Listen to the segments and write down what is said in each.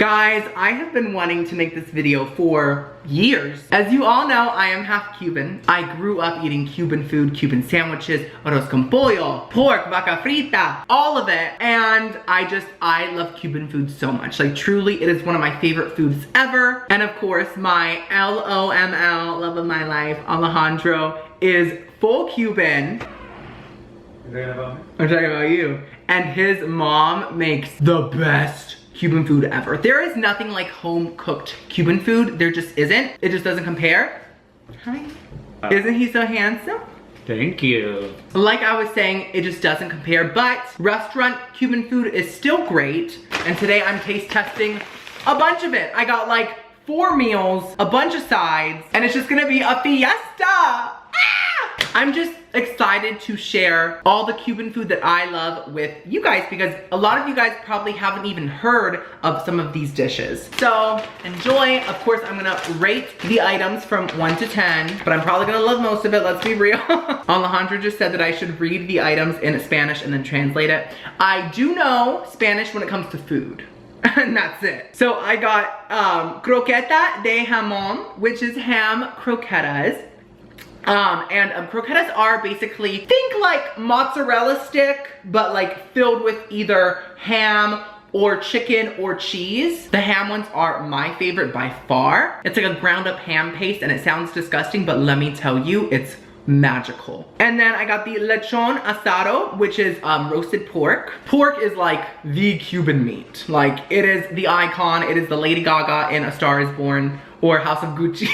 Guys, I have been wanting to make this video for years. As you all know, I am half Cuban. I grew up eating Cuban food, Cuban sandwiches, arroz con pollo, pork, vaca frita, all of it. And I love Cuban food so much. Like truly, it is one of my favorite foods ever. And of course, my LOML, love of my life, Alejandro, is full Cuban. You're talking about me? I'm talking about you. And his mom makes the best Cuban food ever. There is nothing like home cooked Cuban food. There just isn't. It just doesn't compare. Hi. Isn't he so handsome? Thank you. Like I was saying, it just doesn't compare, but restaurant Cuban food is still great. And today I'm taste testing a bunch of it. I got like 4 meals, a bunch of sides, and it's just gonna be a fiesta. I'm just excited to share all the Cuban food that I love with you guys because a lot of you guys probably haven't even heard of some of these dishes. So enjoy. Of course, I'm gonna rate the items from 1 to 10, but I'm probably gonna love most of it, let's be real. Alejandro just said that I should read the items in Spanish and then translate it. I do know Spanish when it comes to food. And that's it. So I got croqueta de jamón, which is ham croquetas. Croquettes are basically, think like mozzarella stick, but like filled with either ham or chicken or cheese. The ham ones are my favorite by far. It's like a ground up ham paste and it sounds disgusting, but let me tell you, it's magical. And then I got the lechon asado, which is roasted pork. Pork is like the Cuban meat. Like it is the icon. It is the Lady Gaga in A Star is Born or House of Gucci.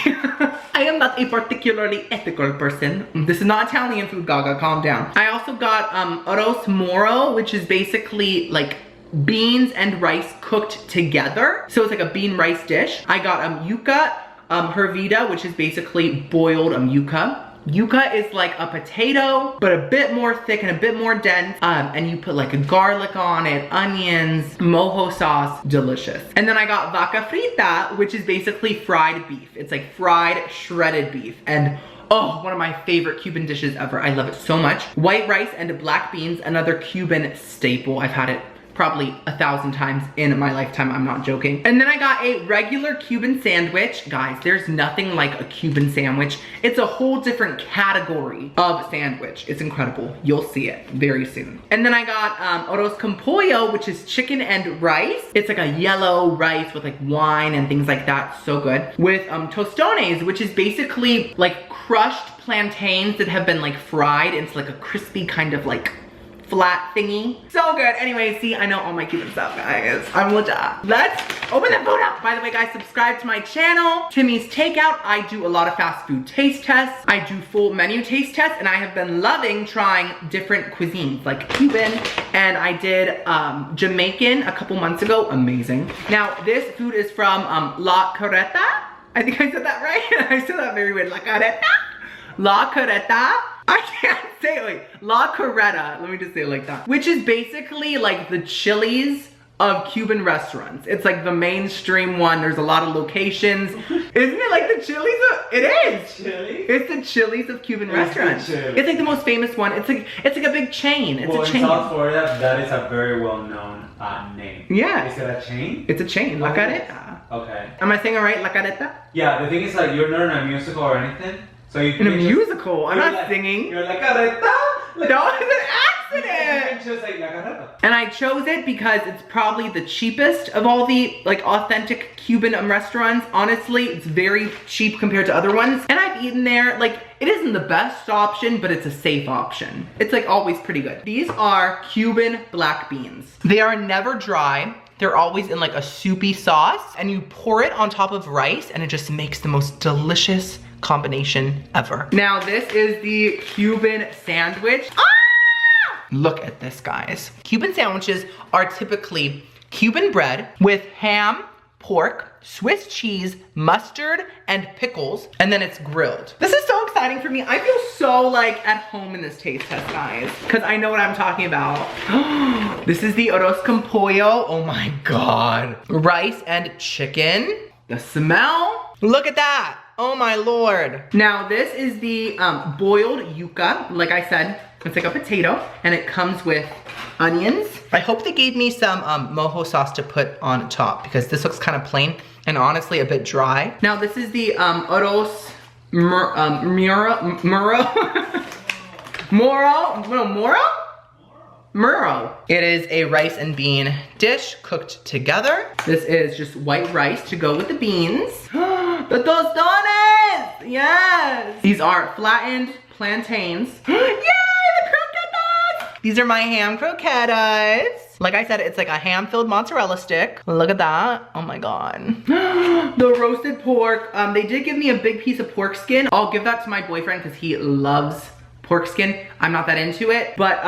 I am not a particularly ethical person. This is not Italian food, Gaga, calm down. I also got arroz moro, which is basically like beans and rice cooked together. So it's like a bean rice dish. I got yuca hervida, which is basically boiled yuca. Yuca is like a potato, but a bit more thick and a bit more dense. And you put like a garlic on it, onions, mojo sauce, delicious. And then I got vaca frita, which is basically fried beef. It's like fried shredded beef. And oh, one of my favorite Cuban dishes ever. I love it so much. White rice and black beans, another Cuban staple. I've had it probably 1,000 times in my lifetime, I'm not joking. And then I got a regular Cuban sandwich. Guys, there's nothing like a Cuban sandwich. It's a whole different category of sandwich. It's incredible. You'll see it very soon. And then I got arroz con pollo, which is chicken and rice. It's like a yellow rice with like wine and things like that. So good. With tostones, which is basically like crushed plantains that have been like fried into like a crispy kind of like flat thingy. So good. Anyway, see, I know all my Cuban stuff, guys. I'm legit. Let's open the food up. By the way, guys, subscribe to my channel, Timmy's Takeout. I do a lot of fast food taste tests. I do full menu taste tests, and I have been loving trying different cuisines, like Cuban, and I did Jamaican a couple months ago. Amazing. Now, this food is from La Carreta. I think I said that right. I said that very weird. La Carreta. La Carreta. I can't say it. Wait, La Carreta. Let me just say it like that. Which is basically like the Chili's of Cuban restaurants. It's like the mainstream one. There's a lot of locations. Isn't it like the Chili's of, it is. Chili's? It's the Chili's of Cuban restaurants. It's like the most famous one. It's like a big chain. It's a chain. In South Florida, that is a very well-known name. Yeah. Is it a chain? It's a chain. La Carreta. Okay. Am I saying it right? La Carreta? Yeah, the thing is like you're not in a musical or anything. So you in a musical? I'm not like, singing. You're like Carreta. Like, no, it's an accident. You can choose like La Carreta. And I chose it because it's probably the cheapest of all the like authentic Cuban restaurants. Honestly, it's very cheap compared to other ones. And I've eaten there. Like, it isn't the best option, but it's a safe option. It's like always pretty good. These are Cuban black beans. They are never dry. They're always in like a soupy sauce, and you pour it on top of rice, and it just makes the most delicious combination ever. Now this is the Cuban sandwich. Ah! Look at this, guys. Cuban sandwiches are typically Cuban bread with ham, pork, Swiss cheese, mustard, and pickles, and then it's grilled. This is so exciting for me. I feel so like at home in this taste test, guys, because I know what I'm talking about. This is the arroz con pollo. Oh my God. Rice and chicken. The smell. Look at that. Oh my Lord. Now this is the boiled yuca. Like I said, It's like a potato, and it comes with onions. I hope they gave me some mojo sauce to put on top because this looks kind of plain and honestly a bit dry. Now this is the arroz Muro. It is a rice and bean dish cooked together. This is just white rice to go with the beans. The tostones! Yes! These are flattened plantains. Yay, the croquettes! These are my ham croquettes. Like I said, it's like a ham-filled mozzarella stick. Look at that. Oh my God. The roasted pork. They did give me a big piece of pork skin. I'll give that to my boyfriend because he loves pork skin. I'm not that into it, but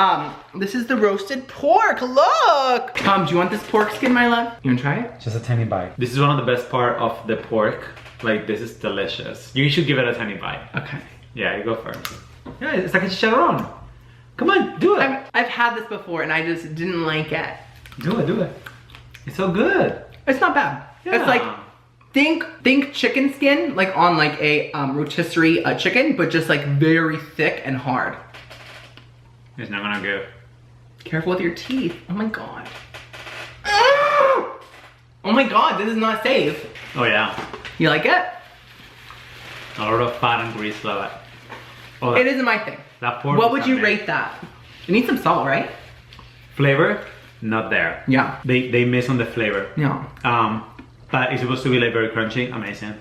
this is the roasted pork. Look. Do you want this pork skin, my love? You wanna try it? Just a tiny bite. This is one of the best part of the pork. Like, this is delicious. You should give it a tiny bite. Okay. Yeah, you go first. Yeah, it's like a chicharron. Come on, do it. I've had this before and I just didn't like it. Do it. It's so good. It's not bad. Yeah. It's like, think chicken skin, like on like a rotisserie chicken, but just like very thick and hard. It's not gonna go. Careful with your teeth. Oh my God. Oh my God, this is not safe. Oh yeah. You like it? A lot of fat and grease, love it. Oh, It isn't my thing. That pork. What would you rate that? You need some salt, right? Flavor, not there. Yeah. They miss on the flavor. Yeah. But it's supposed to be like very crunchy, amazing.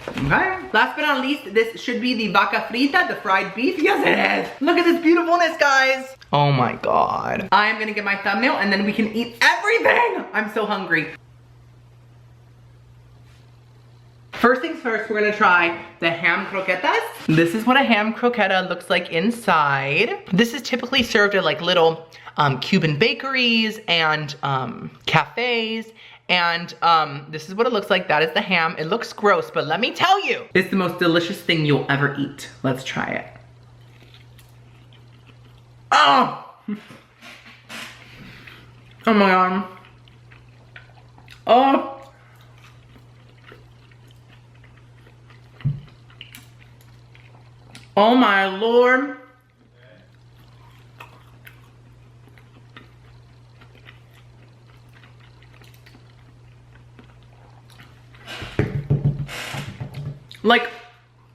Okay. Last but not least, this should be the vaca frita, the fried beef. Yes, it is. Look at this beautifulness, guys. Oh my God. I'm gonna get my thumbnail and then we can eat everything. I'm so hungry. First things first, we're gonna try the ham croquetas. This is what a ham croqueta looks like inside. This is typically served at like little Cuban bakeries and cafes. And this is what it looks like. That is the ham. It looks gross, but let me tell you, it's the most delicious thing you'll ever eat. Let's try it. Oh! Oh my God. Oh! Oh my Lord. Like,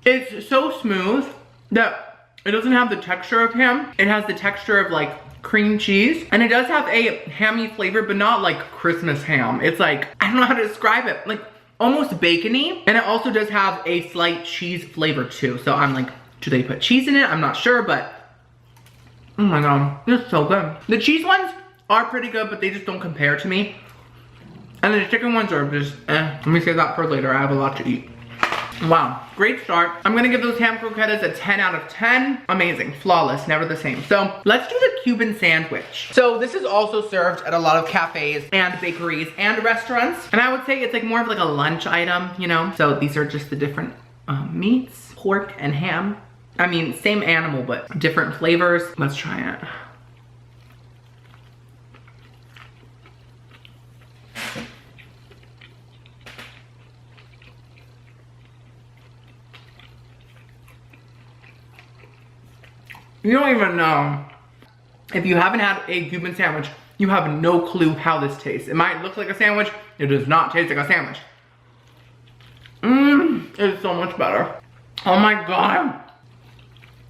it's so smooth that it doesn't have the texture of ham. It has the texture of like cream cheese. And it does have a hammy flavor, but not like Christmas ham. It's like, I don't know how to describe it. Like almost bacony. And it also does have a slight cheese flavor too. So I'm like, do they put cheese in it? I'm not sure, but oh my God, it's so good. The cheese ones are pretty good, but they just don't compare to me. And then the chicken ones are just, Let me save that for later. I have a lot to eat. Wow, great start. I'm gonna give those ham croquetas a 10 out of 10. Amazing, flawless, never the same. So let's do the Cuban sandwich. So this is also served at a lot of cafes and bakeries and restaurants. And I would say it's like more of like a lunch item, you know? So these are just the different meats, pork and ham. I mean, same animal, but different flavors. Let's try it. You don't even know. If you haven't had a Cuban sandwich, you have no clue how this tastes. It might look like a sandwich. It does not taste like a sandwich. It's so much better. Oh my God.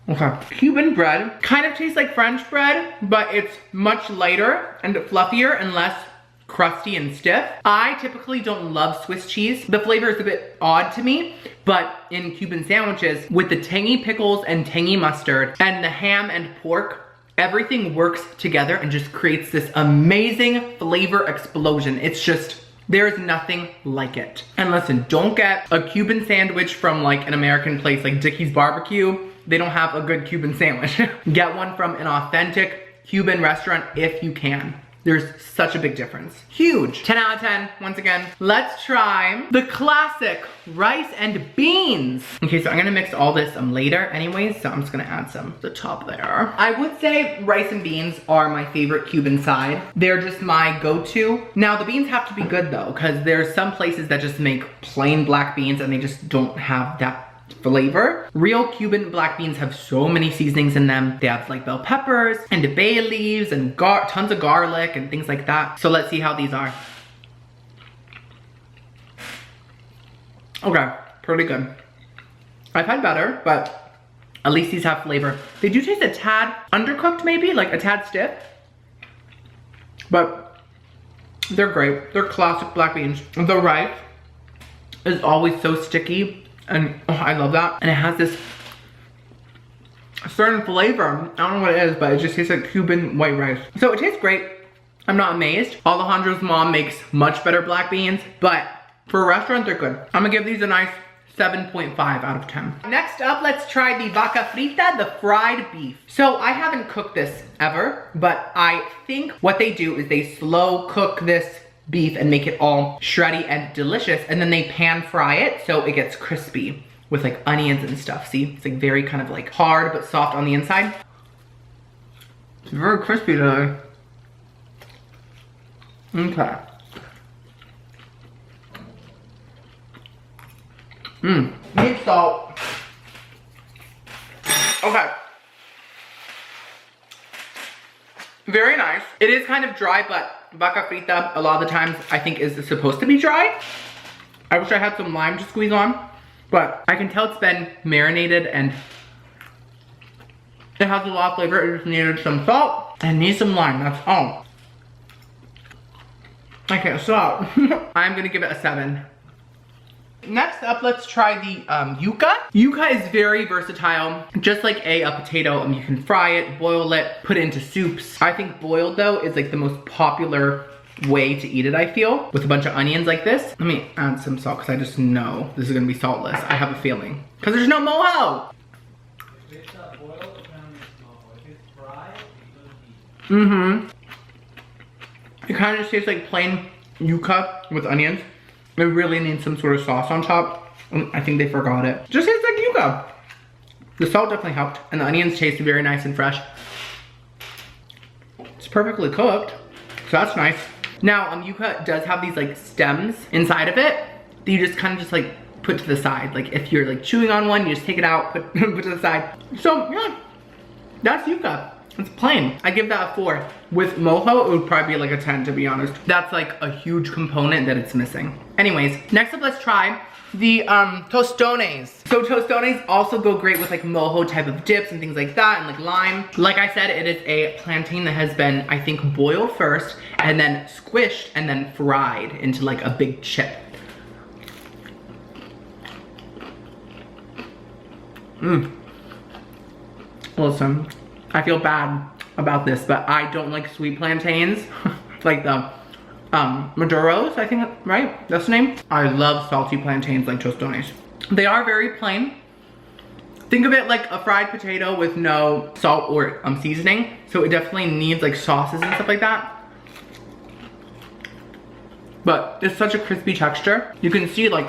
Okay. Cuban bread kind of tastes like French bread, but it's much lighter and fluffier and less crusty and stiff. I typically don't love Swiss cheese. The flavor is a bit odd to me, but in Cuban sandwiches, with the tangy pickles and tangy mustard and the ham and pork, everything works together and just creates this amazing flavor explosion. It's just, there's nothing like it. And listen, don't get a Cuban sandwich from like an American place like Dickie's Barbecue. They don't have a good Cuban sandwich. Get one from an authentic Cuban restaurant if you can. There's such a big difference. Huge. 10 out of 10, once again. Let's try the classic rice and beans. Okay, so I'm gonna mix all this later anyways, so I'm just gonna add some to the top there. I would say rice and beans are my favorite Cuban side. They're just my go-to. Now the beans have to be good though, because there's some places that just make plain black beans and they just don't have that flavor. Real Cuban black beans have so many seasonings in them. They have like bell peppers and bay leaves and tons of garlic and things like that. So let's see how these are. Okay, pretty good. I've had better, but at least these have flavor. They do taste a tad undercooked maybe, like a tad stiff. But they're great. They're classic black beans. The rice is always so sticky. And oh, I love that. And it has this certain flavor. I don't know what it is, but it just tastes like Cuban white rice. So it tastes great. I'm not amazed. Alejandro's mom makes much better black beans, but for a restaurant, they're good. I'm gonna give these a nice 7.5 out of 10. Next up, let's try the vaca frita, the fried beef. So I haven't cooked this ever, but I think what they do is they slow cook this beef and make it all shreddy and delicious, and then they pan fry it so it gets crispy with like onions and stuff. See, it's like very kind of like hard but soft on the inside. It's very crispy today. Okay. Need salt. Okay. Very nice. It is kind of dry, but vaca frita, a lot of the times, I think is supposed to be dry. I wish I had some lime to squeeze on, but I can tell it's been marinated and it has a lot of flavor. It just needed some salt and needs some lime, that's all. I can't stop. I'm gonna give it a 7. Next up, let's try the yuca. Yuca is very versatile. Just like a potato, you can fry it, boil it, put it into soups. I think boiled though is like the most popular way to eat it, I feel, with a bunch of onions like this. Let me add some salt because I just know this is gonna be saltless. I have a feeling. Because there's no mojo. If it's boiled, it can be mojo. If it's fried, it doesn't eat. It kind of just tastes like plain yuca with onions. It really needs some sort of sauce on top. I think they forgot it. Just tastes like yuca. The salt definitely helped, and the onions taste very nice and fresh. It's perfectly cooked, so that's nice. Now, yuca does have these like stems inside of it that you just kind of just like put to the side. Like if you're like chewing on one, you just take it out, put to the side. So yeah, that's yuca. It's plain. I give that a 4. With mojo, it would probably be like a 10, to be honest. That's like a huge component that it's missing. Anyways, next up, let's try the tostones. So tostones also go great with like mojo type of dips and things like that, and like lime. Like I said, it is a plantain that has been, I think, boiled first and then squished and then fried into like a big chip. Listen, I feel bad about this, but I don't like sweet plantains. Like the Maduros, I think, right? That's the name? I love salty plantains like tostones. They are very plain. Think of it like a fried potato with no salt or seasoning. So it definitely needs like sauces and stuff like that. But it's such a crispy texture. You can see like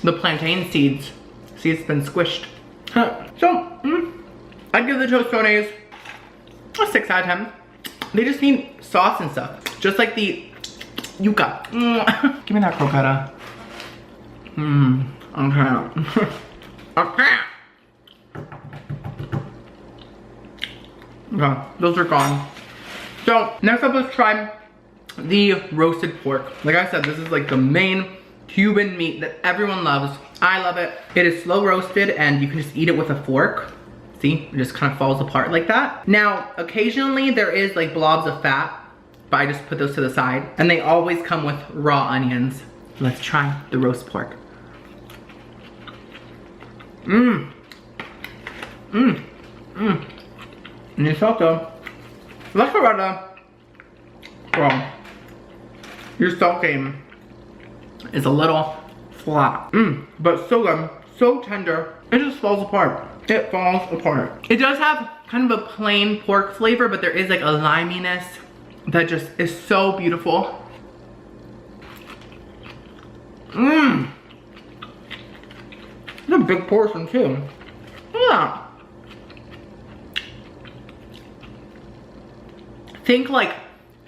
the plantain seeds. See, it's been squished. So, I'd give the tostones a 6 out of 10. They just need sauce and stuff. Just like the yuca. Give me that croqueta. Okay. Okay. Okay, those are gone. So, next up, let's try the roasted pork. Like I said, this is like the main Cuban meat that everyone loves. I love it. It is slow roasted and you can just eat it with a fork. See, it just kind of falls apart like that. Now, occasionally there is like blobs of fat, but I just put those to the side. And they always come with raw onions. Let's try the roast pork. Risotto. Let's Carreta. Bro, your salt game is a little flat. But so good, so tender. It just falls apart. It falls apart. It does have kind of a plain pork flavor, but there is like a liminess that just is so beautiful. It's a big portion too. Look at that. Think like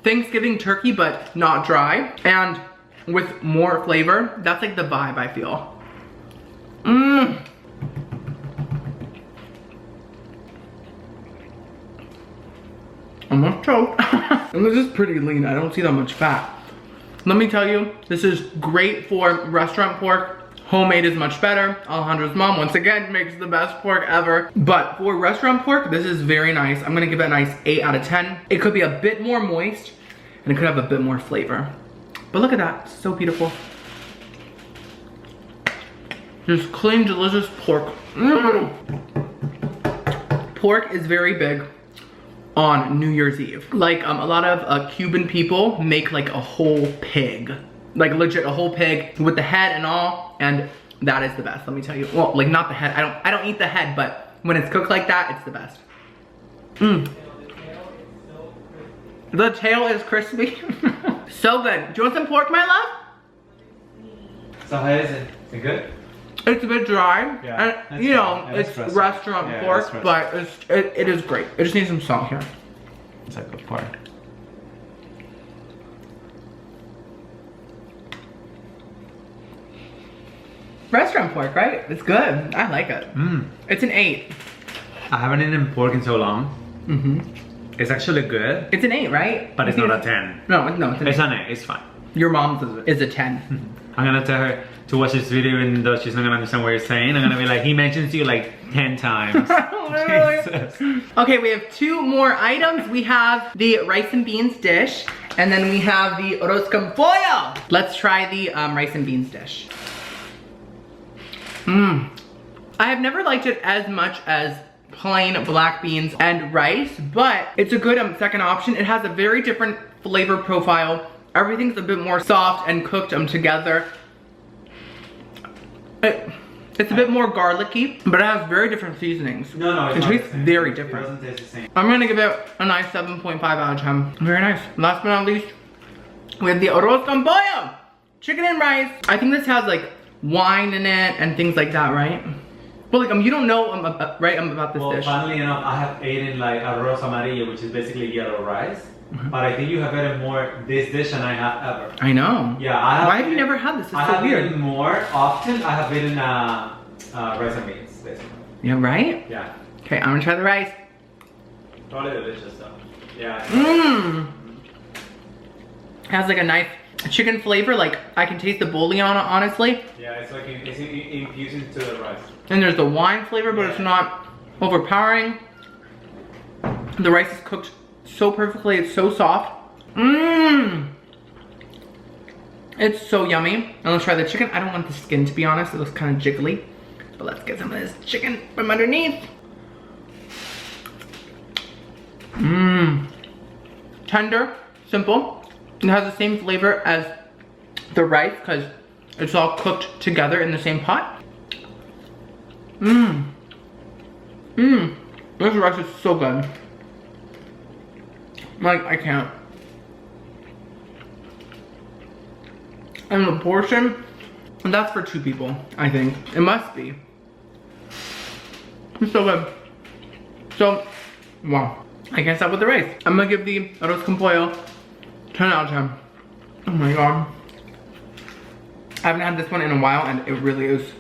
Thanksgiving turkey, but not dry and with more flavor. That's like the vibe I feel. almost choked. And this is pretty lean. I don't see that much fat. Let me tell you, this is great for restaurant pork. Homemade is much better. Alejandro's mom, once again, makes the best pork ever. But for restaurant pork, this is very nice. I'm gonna give it a nice 8 out of 10. It could be a bit more moist, and it could have a bit more flavor. But look at that, it's so beautiful. Just clean, delicious pork. Pork is very big on New Year's Eve. Like a lot of Cuban people make like a whole pig. Like legit a whole pig with the head and all, and that is the best, let me tell you. Well, like not the head, I don't eat the head, but when it's cooked like that, it's the best. The tail is crispy. So good. Do you want some pork, my love? So how is it? Is it good? It's a bit dry, yeah, and you know, it's restaurant pork, but it is great. It just needs some salt here. It's like good pork. Restaurant pork, right? It's good. I like it. It's an 8. I haven't eaten pork in so long. It's actually good. It's an 8, right? But it's not a 10. No, it's an 8. It's an 8, it's fine. Your mom's is a 10. I'm gonna tell her to watch this video even though she's not gonna understand what you're saying. I'm gonna be like, he mentions you like 10 times. Okay, we have 2 more items. We have the rice and beans dish, and then we have the arroz con pollo. Let's try the rice and beans dish. I have never liked it as much as plain black beans and rice, but it's a good second option. It has a very different flavor profile. Everything's a bit more soft and cooked together. It's a bit more garlicky, but it has very different seasonings. No, it tastes very different. It doesn't taste the same. I'm gonna give it a nice 7.5 out of 10. Very nice. Last but not least, we have the arroz con pollo, chicken and rice. I think this has like wine in it and things like that, right? But like, you don't know about this dish. Well, funnily enough, I have eaten like arroz amarillo, which is basically yellow rice. But I think you have eaten more this dish than I have ever. I know. Yeah, I have. Why have you never had this? It's so weird. Eaten more often. I have eaten rice and beans, basically. Yeah, right? Yeah. Okay, I'm gonna try the rice. Probably delicious though. Yeah. It has like a nice chicken flavor. Like I can taste the bouillon, honestly. Yeah, it's like it's infused into the rice. And there's the wine flavor, but it's not overpowering. The rice is cooked so perfectly, it's so soft. It's so yummy. And let's try the chicken. I don't want the skin, to be honest. It looks kind of jiggly. But let's get some of this chicken from underneath. Tender, simple. It has the same flavor as the rice because it's all cooked together in the same pot. This rice is so good. Like, I can't. And the portion, that's for 2 people, I think. It must be. It's so good. So, wow. I can't stop with the rice. I'm gonna give the arroz con pollo 10 out of 10. Oh my god. I haven't had this one in a while and it really is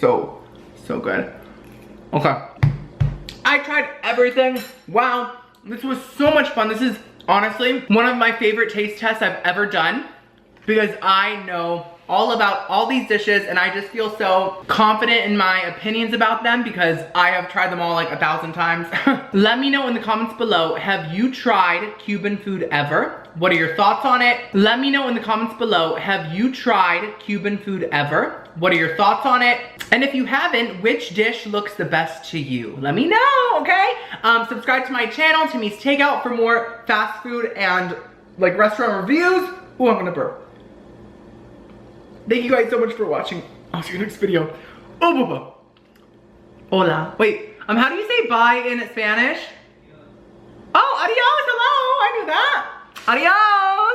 so good. Okay. I tried everything. Wow. This was so much fun. This is honestly one of my favorite taste tests I've ever done because I know all about all these dishes and I just feel so confident in my opinions about them because I have tried them all like 1,000 times. Let me know in the comments below, have you tried Cuban food ever? What are your thoughts on it? Let me know in the comments below, have you tried Cuban food ever? What are your thoughts on it? And if you haven't, which dish looks the best to you? Let me know, okay? Subscribe to my channel, Timmy's Takeout, for more fast food and like restaurant reviews. Ooh, I'm gonna burp. Thank you guys so much for watching. I'll see you next video. Oh, bye-bye. Hola. Wait, how do you say bye in Spanish? Oh, adios, hello, I knew that. Adios.